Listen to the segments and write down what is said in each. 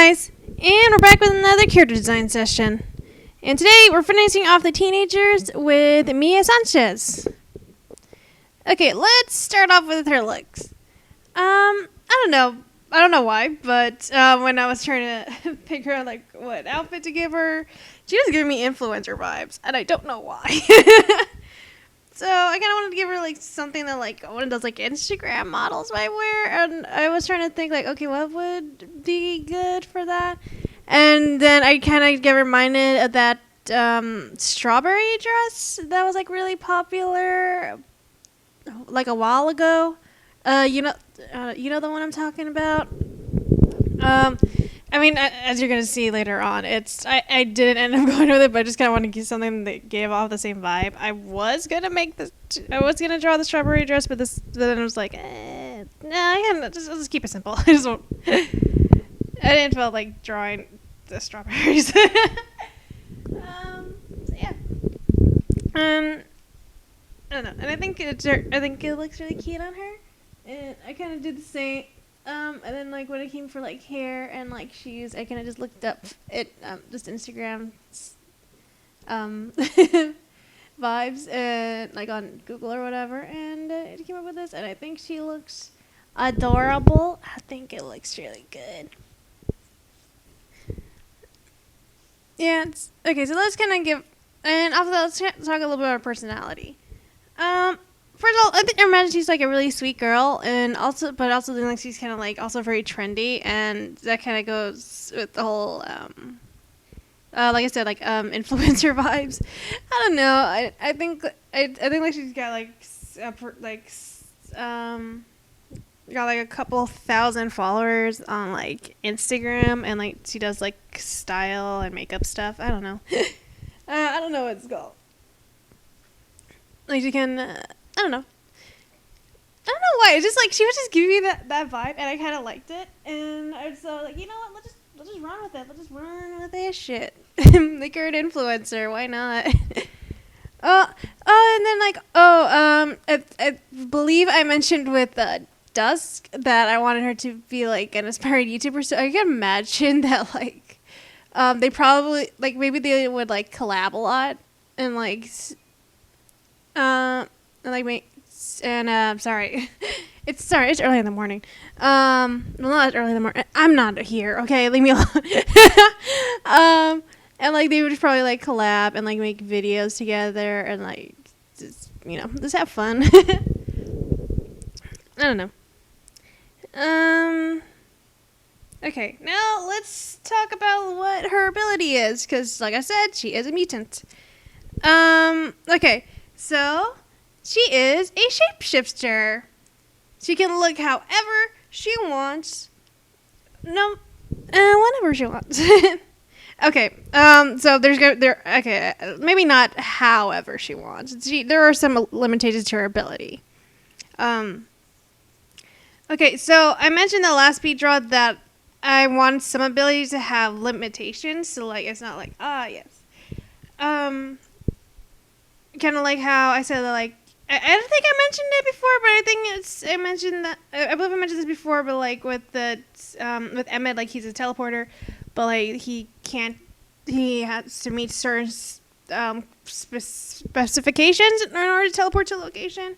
guys, and we're back with another character design session. And today we're finishing off the teenagers with Mia Sanchez. Okay, let's start off with her looks. I don't know why, but when I was trying to pick her like what outfit to give her, she was giving me influencer vibes, and I don't know why. So I kind of wanted to give her like something that like one of those like Instagram models might wear, and I was trying to think like, okay, what would be good for that? And then I kind of get reminded of that strawberry dress that was like really popular like a while ago. You know the one I'm talking about. I mean, as you're gonna see later on, I didn't end up going with it, but I just kind of wanted to get something that gave off the same vibe. I was gonna draw the strawberry dress, but then I was like, I'll just keep it simple. I didn't feel like drawing the strawberries. So yeah. I don't know, and I think it looks really cute on her, and I kind of did the same. And then like when it came for like hair and like shoes, I kind of just looked up it just Instagram vibes and like on Google or whatever, and it came up with this, and I think she looks adorable. I think it looks really good. Yeah. Okay. So let's kind of let's talk a little bit about her personality. First of all, I imagine she's like a really sweet girl, but also then like she's kind of like also very trendy, and that kind of goes with the whole like I said, like influencer vibes. I don't know. I think like she's got got like a couple thousand followers on like Instagram, and like she does like style and makeup stuff. I don't know. I don't know what it's called. Like she can. I don't know why. It's just like she was just giving me that vibe, and I kind of liked it. And I was like, you know what? Let's just run with it. Let's just run with this shit. Make her an influencer. Why not? And then like I believe I mentioned with Dusk that I wanted her to be like an aspiring YouTuber. So I can imagine that like they probably like maybe they would like collab a lot and like sorry. It's early in the morning. Well, not early in the morning. I'm not here, okay? Leave me alone. And like they would probably like collab and like make videos together and like just have fun. I don't know. Okay, now let's talk about what her ability is, because like I said, she is a mutant. Okay, so she is a shapeshifter. She can look however she wants. No, whenever she wants. Okay. So okay, maybe not however she wants. There are some limitations to her ability. Okay, so I mentioned the last Speeddraw that I want some abilities to have limitations. So like it's not like yes. Kind of like how I said that like. I don't think I mentioned it before, but I think I mentioned that. I believe I mentioned this before, but like with with Emmett, like he's a teleporter, but like he has to meet certain specifications in order to teleport to a location.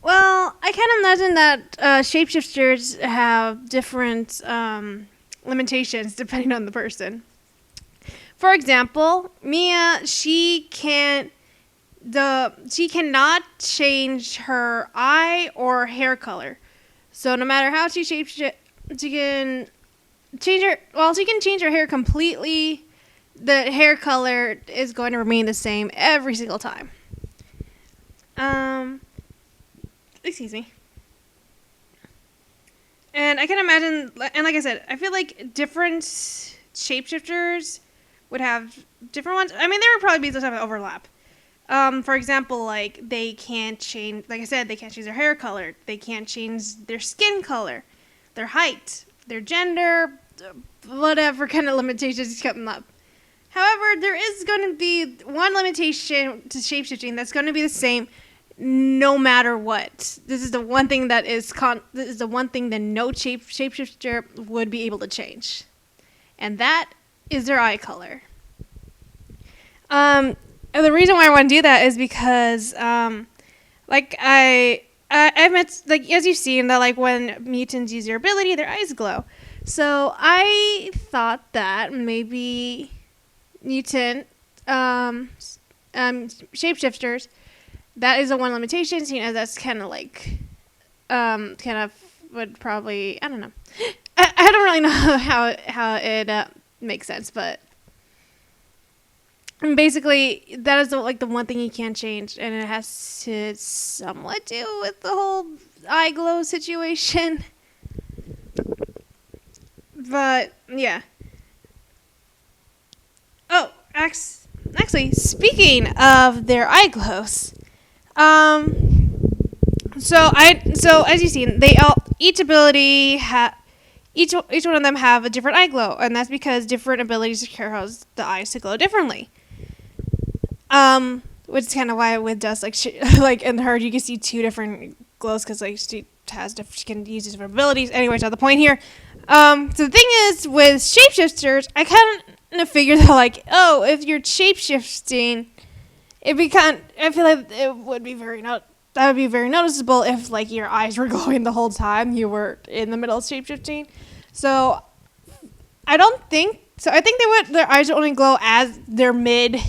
Well, I can imagine that shapeshifters have different limitations depending on the person. For example, Mia, she cannot change her eye or hair color. So no matter how she shapeshift, she can change her hair completely. The hair color is going to remain the same every single time. Excuse me. And I can imagine, and like I said, I feel like different shapeshifters would have different ones. I mean, there would probably be some type of overlap. For example, like they can't change, like I said, they can't change their hair color. They can't change their skin color, their height, their gender, whatever kind of limitations come up. However, there is going to be one limitation to shapeshifting that's going to be the same no matter what. This is the one thing that no shapeshifter would be able to change. and that is their eye color. And the reason why I want to do that is because, like I've met, like, as you've seen, that like when mutants use their ability, their eyes glow. So I thought that maybe mutant shapeshifters, that is the one limitation, seeing as that's kind of like kind of would probably, I don't know. I don't really know how it makes sense, but basically that is the one thing you can't change, and it has to somewhat do with the whole eye glow situation. But yeah. Oh, actually, speaking of their eye glows, so as you've seen, each ability each one of them have a different eye glow, and that's because different abilities cause the eyes to glow differently. Which is kind of why with Dust, like in her, you can see two different glows because like she can use different abilities. Anyway, it's not the point here. So the thing is with shapeshifters, I kind of figured that like, oh, if you're shapeshifting, I feel like it would be that would be very noticeable if like your eyes were glowing the whole time you were in the middle of shapeshifting. So I think their eyes would only glow as they're mid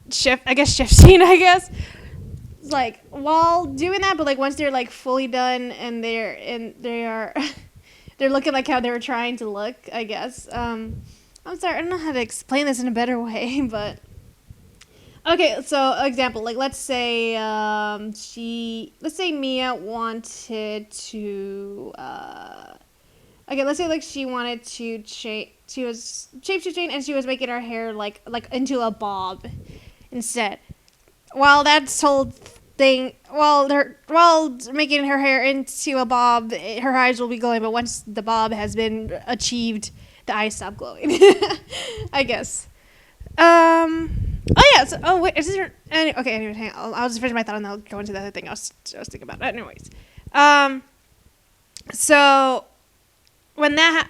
shifting, I guess. Like while doing that, but like once they're like fully done and they are they're looking like how they were trying to look, I guess. I'm sorry, I don't know how to explain this in a better way, but okay, so example, like let's say Mia wanted to let's say like she wanted to she was shapeshifting and she was making her hair like into a bob instead. While making her hair into a bob, her eyes will be glowing, but once the bob has been achieved, the eyes stop glowing. I guess. Oh yeah. Wait. Is this okay? Anyway, hang on. I'll just finish my thought and then I'll go into the other thing I was thinking about. Anyways. So when that.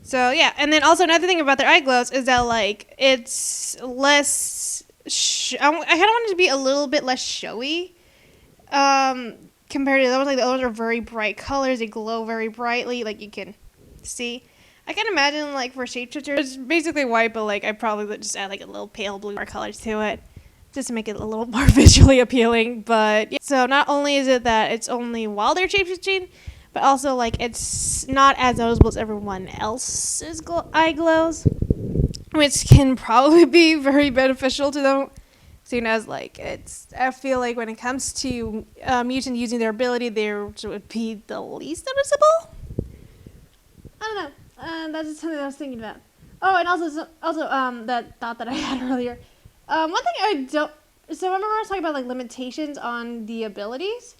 So yeah, and then also another thing about their eye glows is that like it's less. I kind of want it to be a little bit less showy. Compared to those, like those are very bright colors. They glow very brightly, like you can see. I can imagine like for shapeshifters, it's basically white, but like I probably would just add like a little pale blue colors to it, just to make it a little more visually appealing. But yeah. So not only is it that it's only while they're shapeshifting, but also like it's not as noticeable as everyone else's eye glows, which can probably be very beneficial to them. Seeing as like I feel like when it comes to mutants using their ability, they would be the least noticeable. I don't know. That's just something I was thinking about. Oh, and also that thought that I had earlier. One thing I don't. So remember I was talking about like limitations on the abilities.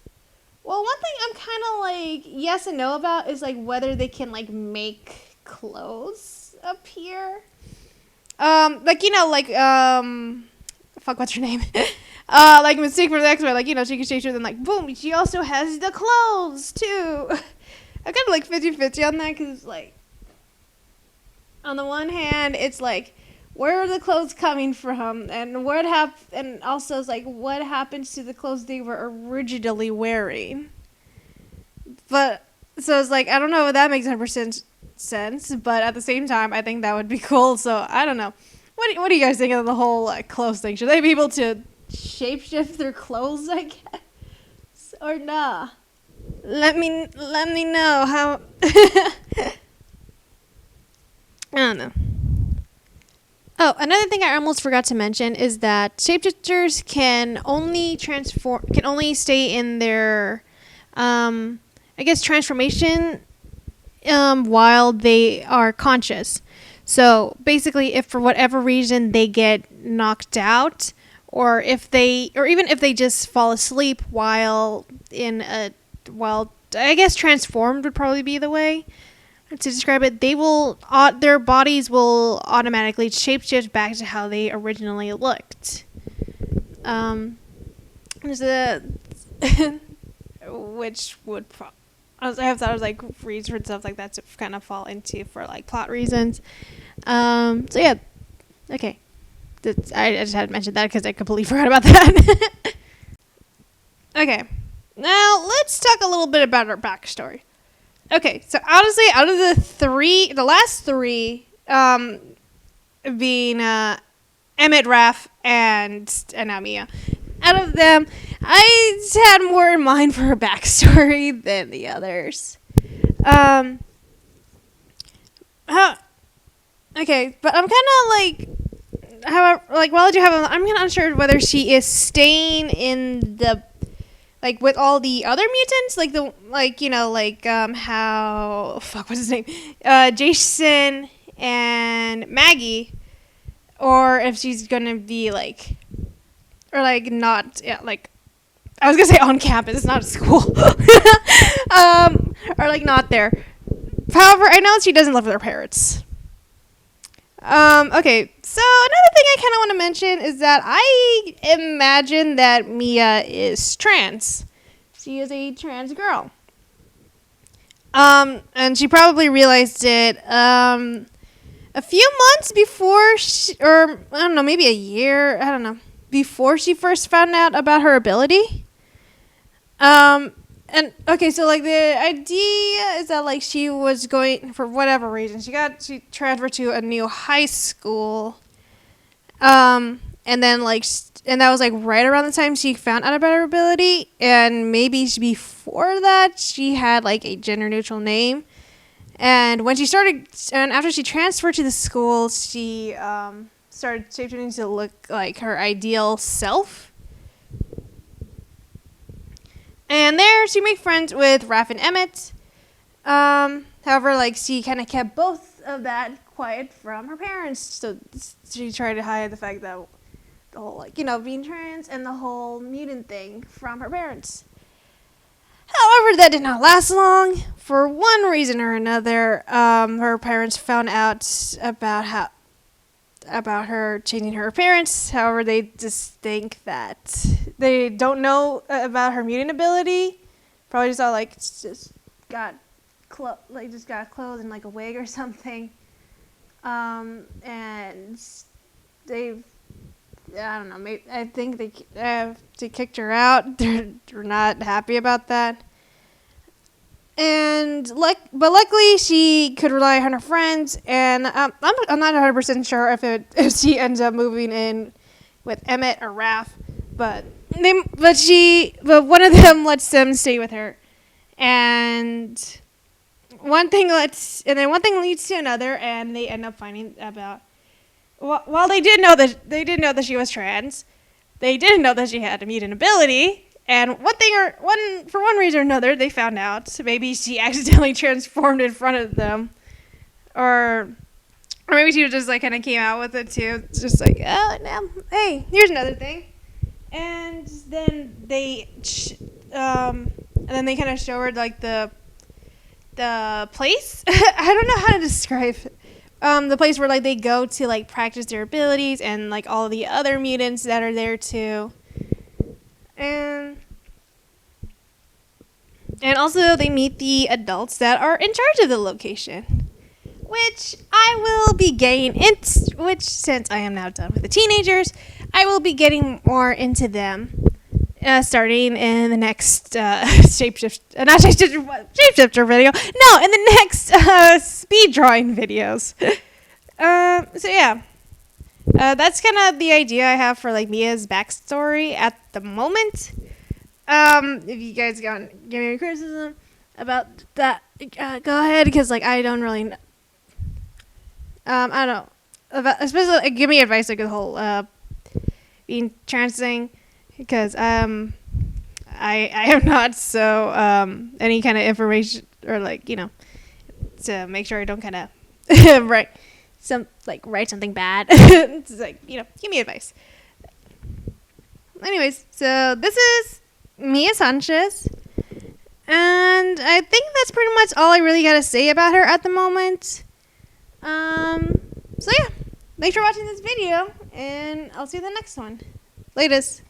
Well, one thing I'm kind of like yes and no about is like whether they can like make clothes appear. Fuck, what's her name? Like Mystique from the X-Men, like, you know, she can change her, then like, boom, she also has the clothes, too. I'm kind of like 50-50 on that, because, like, on the one hand, it's like, where are the clothes coming from? And and also it's like, what happens to the clothes they were originally wearing? But, so it's like, I don't know if that makes 100% sense, but at the same time, I think that would be cool, so I don't know. What do you guys think of the whole clothes thing? Should they be able to shapeshift their clothes, I guess? Or nah? Let me know how. I don't know. Oh, another thing I almost forgot to mention is that shapeshifters can only stay in their, transformation, while they are conscious. So basically, if for whatever reason they get knocked out, or even if they just fall asleep while transformed would probably be the way to describe it. Their bodies will automatically shapeshift back to how they originally looked. Which would I thought it was like reads for stuff like that to kind of fall into for like plot reasons. So yeah, okay. I just had to mention that because I completely forgot about that. Okay, now let's talk a little bit about her backstory. Okay, so honestly, out of the last three, being Emmett, Raph, and now Mia. Out of them, I had more in mind for her backstory than the others. Okay, but I'm kind of like, however, like, while I do have, I'm kind of unsure whether she is staying in the, like, with all the other mutants, like the, like, you know, like, how, fuck, what's his name? Jason and Maggie, or if she's gonna be like, or like not, yeah, like, I was gonna say on campus, not at school, or like not there. However, I know she doesn't live with her parents. Okay, so another thing I kind of want to mention is that I imagine that Mia is trans. She is a trans girl. And she probably realized it, a few months before or I don't know, maybe a year, I don't know, before she first found out about her ability. And okay, so like the idea is that like she was going, for whatever reason, she transferred to a new high school. And then like, and that was like right around the time she found out about her ability, and maybe before that she had like a gender neutral name. And when she started, and after she transferred to the school, she started shapeshifting to look like her ideal self. And there, she made friends with Raph and Emmett. However, like, she kind of kept both of that quiet from her parents. So she tried to hide the fact that the whole, like, you know, being trans and the whole mutant thing from her parents. However, that did not last long. For one reason or another, her parents found out about her changing her appearance. However, they just think that they don't know about her mutant ability. Probably just all like just got clothes and like a wig or something. And they, I don't know. Maybe, I think they kicked her out. They're not happy about that. But luckily she could rely on her friends, and I'm not 100% sure if she ends up moving in with Emmett or Raph, but one of them lets them stay with her, and one thing leads to another, and they end up finding about. While they did know that she was trans, they didn't know that she had a mutant ability. And for one reason or another, they found out. Maybe she accidentally transformed in front of them, or maybe she just like kind of came out with it too. It's just like, oh no, hey, here's another thing. And then they kind of show her like the place. I don't know how to describe it. The place where like they go to like practice their abilities, and like all the other mutants that are there too. And also they meet the adults that are in charge of the location, which I will be getting into, which since I am now done with the teenagers, I will be getting more into them, starting in the next shapeshifter video. No, in the next speed drawing videos. So yeah. That's kind of the idea I have for like Mia's backstory at the moment. If you guys give me any criticism about that, go ahead, because like I don't really know. I don't know especially like, give me advice like the whole being trans thing, because I am not, so any kind of information or like, you know, to make sure I don't kind of write something bad. It's like, you know, give me advice. Anyways, so this is Mia Sanchez, and I think that's pretty much all I really gotta say about her at the moment. So yeah, thanks for watching this video, and I'll see you in the next one. Latest.